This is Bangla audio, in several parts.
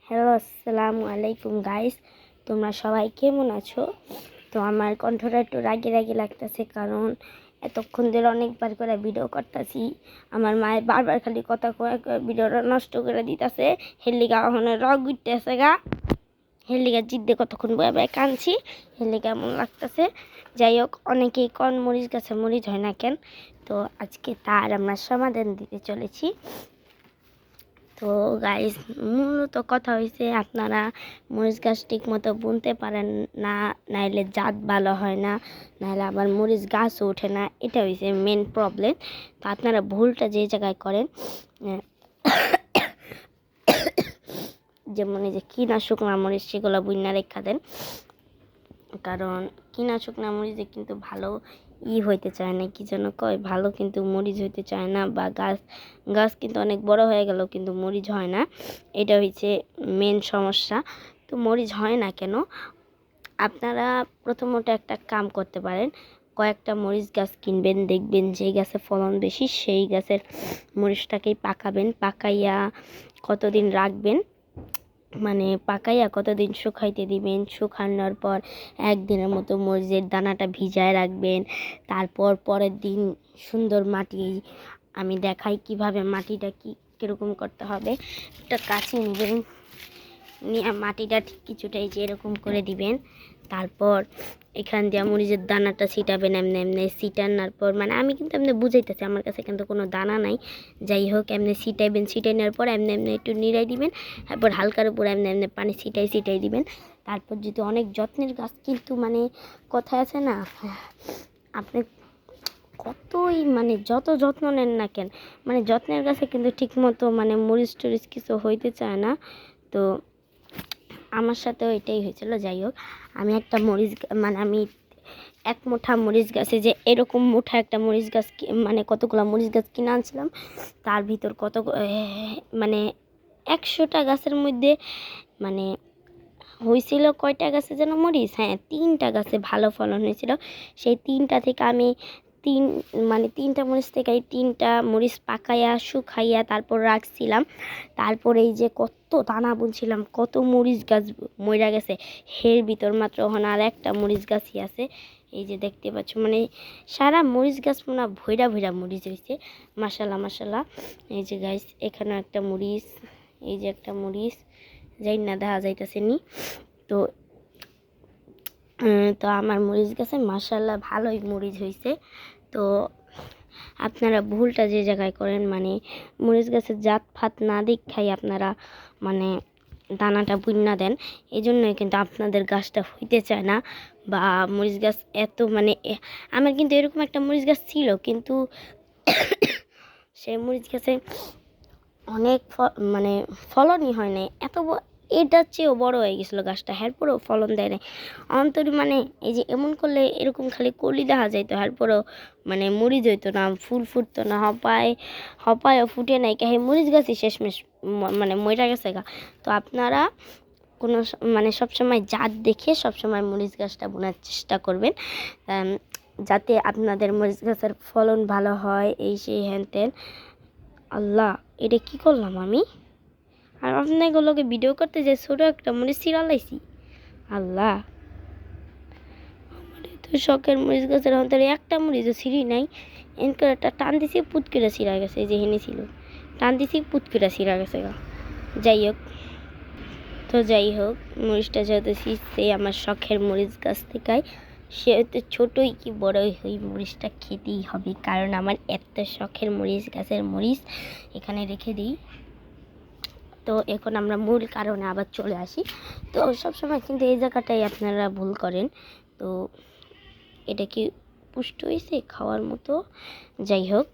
হ্যালো, আসসালামু আলাইকুম গাইস। তোমরা সবাই কেমন আছো? তো আমার কণ্ঠটা একটু রাগি রাগি লাগতেছে, কারণ এতক্ষণ ধরে অনেকবার করে ভিডিও করতেছি। আমার মায়ের বারবার খালি কথা কয়ে ভিডিওটা নষ্ট করে দিতেছে। হেলিগা ওখানে রগ উঠতেছে গা, হেলিগা জিদ্দে কতক্ষণ বয়ে বয়ে কাঁদছি, হেলিগা এমন লাগতেছে। যাই হোক, অনেকেই কন মরিচ গাছে মরিচ হয় না কেন, তো আজকে তার আমরা সমাধান দিতে চলেছি। তো গাইস, মূলত কথা হয়েছে, আপনারা মরিচ গাছ ঠিক মতো বুনতে পারেন না, নাইলে জাত ভালো হয় না, নাহলে আবার মরিচ গাছও ওঠে না। এটা হয়েছে মেন প্রবলেম। তো আপনারা ভুলটা যে জায়গায় করেন, যেমন এই যে কিনা শুকনা মরিচ, সেগুলো বুইন্না রেখা দেন, কারণ কিনা শুকনা মরিচে কিন্তু ভালো হইতে চায় না, কি যেন কয়, ভালো কিন্তু মরিচ হইতে চায় না, বা গাছ গাছ কিন্তু অনেক বড় হয়ে গেল কিন্তু মরিচ হয় না। এটা হচ্ছে মেন সমস্যা। তো মরিচ হয় না কেন? আপনারা প্রথমত একটা কাম করতে পারেন, কয়েকটা মরিচ গাছ কিনবেন, দেখবেন যেই গাছে ফলন বেশি সেই গাছের মরিচটাকেই পাকাবেন, পাকাইয়া কতদিন রাখবেন, মানে পাকাইয়া কতদিন শুকাইতে দিবেন, শুকানোর পর একদিনের মতো মরিচের দানাটা ভিজায় রাখবেন। তারপর পরের দিন সুন্দর মাটি, আমি দেখাই কিভাবে মাটিটা কীরকম করতে হবে। একটা কাছি নেবেন, নিয়ে মাটিটা ঠিক কিছুটা এই যে এরকম করে দিবেন। তারপর এখান দিয়ে মরিচের দানাটা ছিটাবেন, এমনি এমনি ছিটানোর পর, মানে আমি কিন্তু এমনি বুঝাইতেছি, আমার কাছে কিন্তু কোনো দানা নাই। যাই হোক, এমনি ছিটাইবেন, ছিটানোর পর এমনি এমনি একটু নিড়াই দিবেন, তারপর হালকার উপর এমনি এমনি পানি ছিটাই দিবেন। তারপর যদি অনেক যত্নের গাছ, কিন্তু মানে কথা আছে না, আপনি কতই মানে যত যত্ন নেন না কেন, মানে যত্নের গাছে কিন্তু ঠিক মতো মানে মরিচ টরিচ কিছু হইতে চায় না। তো আমার সাথেও এটাই হয়েছিল। যাই হোক, আমি একটা মরিচ মানে আমি এক মুঠা মরিচ গাছে যে এরকম মুঠা একটা মরিচ গাছ, মানে কতগুলো মরিচ গাছ কিনে আনছিলাম, তার ভিতর কত মানে 100টা গাছের মধ্যে মানে হয়েছিল কয়টা গাছে যেন মরিচ, হ্যাঁ 3টা গাছে ভালো ফলন হয়েছিল। সেই 3টা থেকে আমি মানে 3টা মরিচ থেকে 3টা মরিচ পাকাইয়া শুকাইয়া তারপর রাখছিলাম। তারপরে এই যে কত দানা বুনছিলাম, কত মরিচ গাছ মইরা গেছে, এর ভিতর মাত্র ওখানে আর একটা মরিচ গাছই আছে। এই যে দেখতে পাচ্ছ, মানে সারা মরিচ গাছ মনে ভৈরা ভৈরা মরিচ হয়েছে। মাশাল্লাহ মাশাল্লাহ। এই যে গাইস, এখানে একটা মরিচ, এই যে একটা মরিচ, যাই না দেখা যাইতেছে নি। তো তো আমার মরিচ গাছে মাশাল্লাহ ভালোই মরিচ হয়েছে। তো আপনারা ভুলটা যে জায়গায় করেন, মানে মরিচ গাছের জাত ফাত না দেখাই আপনারা মানে দানাটা বুন্না দেন, এই জন্যই কিন্তু আপনাদের গাছটা হইতে চায় না। বা মরিচ গাছ এত মানে আমার কিন্তু এরকম একটা মরিচ গাছ ছিল, কিন্তু সেই মরিচ গাছে অনেক মানে ফলনই হয় নাই, এটার চেয়েও বড় হয়ে গেছিলো গাছটা, এরপরেও ফলন দেয় নাই অন্তরি। মানে এই যে এমন করলে এরকম খালি কলি দেখা যাইতো, এরপরেও মানে মরিচ হইতো না, ফুল ফুটতো না, হপায়ও ফুটে নাই, কে মরিচ গাছই শেষমেশ মানে মইরা গেছে গা। তো আপনারা কোনো মানে সবসময় জাত দেখে সবসময় মরিচ গাছটা বোনার চেষ্টা করবেন, যাতে আপনাদের মরিচ গাছের ফলন ভালো হয়, এই সেই হ্যান ত্যান। আল্লাহ, এটা কি করলাম আমি? আর আপনাগুলোকে ভিডিও করতে যে ছোটো একটা মরিচ ছিঁড়ালাইছি। আল্লাহ, তো শখের মরিচ গাছের অন্তরে একটা মরিচও ছিঁড়ি নাই, এনকার একটা টান দিছি পুতকিরা ছিঁড়া গেছে, যে হেনে ছিল টান দিছি পুতকিরা ছিঁড়া গেছে গা। যাই হোক, মরিচটা যেহেতু ছিঁড়ছে আমার শখের মরিচ গাছ থেকে, সে হয়তো ছোটোই কি বড়ই হই, মরিচটা খেতেই হবে, কারণ আমার এত শখের মরিচ গাছের মরিচ। এখানে রেখে দিই। তো এখন আমরা মূল কারণে আবার চলে আসি। তো সবসময় কিন্তু এই জায়গাটাই আপনারা ভুল করেন। তো এটা কি পুষ্ট হয়েছে খাওয়ার মতো? যাই হোক,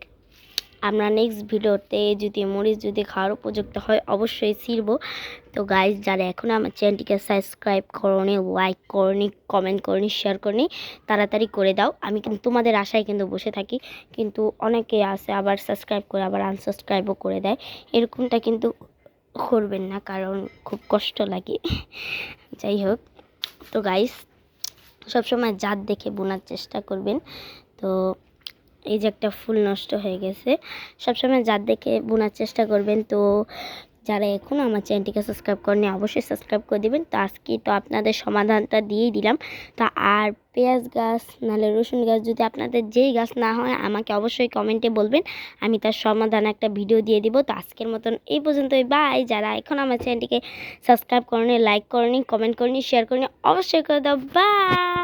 আমরা নেক্সট ভিডিওতে যদি মরিচ যদি খাওয়ার উপযুক্ত হয় অবশ্যই ছিড়ব। তো গাইজ, যারা এখনও আমার চ্যানেলটিকে সাবস্ক্রাইব করনি, লাইক করনি, কমেন্ট করনি, শেয়ার করনি, তাড়াতাড়ি করে দাও। আমি কিন্তু তোমাদের আশায় কিন্তু বসে থাকি, কিন্তু অনেকে আছে আবার সাবস্ক্রাইব করে আবার আনসাবস্ক্রাইবও করে দেয়। এরকমটা কিন্তু করবেন না, কারণ খুব কষ্ট লাগে। যাই হোক, তো গাইস, সবসময় জাত দেখে বোনার চেষ্টা করবেন। তো এই যে একটা ফুল নষ্ট হয়ে গেছে, সবসময় জাত দেখে বোনার চেষ্টা করবেন। তো যারা এখনও আমার চ্যানেলটিকে সাবস্ক্রাইব করেনি অবশ্যই সাবস্ক্রাইব করে দেবেন। তো আজকে তো আপনাদের সমাধানটা দিয়েই দিলাম। তা আর পেঁয়াজ গাছ নাহলে রসুন গাছ যদি আপনাদের যেই গাছ না হয় আমাকে অবশ্যই কমেন্টে বলবেন, আমি তার সমাধান একটা ভিডিও দিয়ে দিব। তো আজকের মতন এই পর্যন্তই, বাই। যারা এখন আমার চ্যানেলটিকে সাবস্ক্রাইব করেনি, লাইক করেনি, কমেন্ট করেনি, শেয়ার করেনি অবশ্যই করে দাও, বাই।